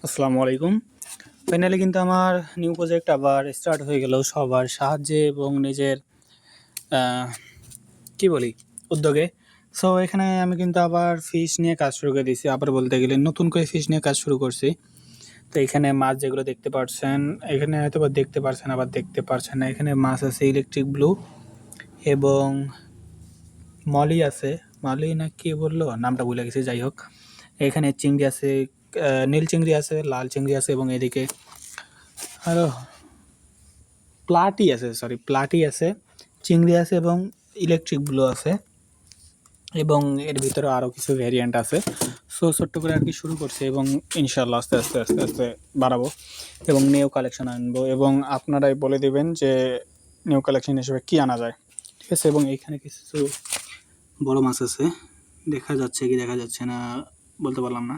আসসালামু আলাইকুম। ফাইনালি কিন্তু আমার নিউ প্রজেক্ট আবার স্টার্ট হয়ে গেল সবার সাহায্যে এবং নিজের আহ, কি বলি উদ্যোগে। সো এখানে আমি কিন্তু আবার ফিশ নিয়ে কাজ শুরু করে দিয়েছি, আবার বলতে গেলে নতুন করে ফিশ নিয়ে কাজ শুরু করছি। তো এখানে মাছ যেগুলো দেখতে পাচ্ছেন, এখানে হয়তো বা দেখতে পারছেন আবার দেখতে পারছেন না, এখানে মাছ আছে ইলেকট্রিক ব্লু এবং মলি আছে। মলি না কি বললো নামটা ভুলে গেছি, যাই হোক। এখানে চিংড়ি আছে, নীল চিংড়ি আছে, লাল চিংড়ি আছে এবং এদিকে আরো প্লাটি আছে, সরি প্লাটি আছে, চিংড়ি আছে এবং ইলেকট্রিক ব্লু আছে এবং এর ভিতরে আরও কিছু ভ্যারিয়েন্ট আছে। সো ছোট্ট করে আর কি শুরু করছে এবং ইনশাল্লাহ আস্তে আস্তে আস্তে আস্তে বাড়াবো এবং নিউ কালেকশন আনবো এবং আপনারাই বলে দেবেন যে নিউ কালেকশন হিসেবে কী আনা যায়, ঠিক আছে। এবং এইখানে কিছু বড় মাছ আছে, দেখা যাচ্ছে কি দেখা যাচ্ছে না বলতে পারলাম না।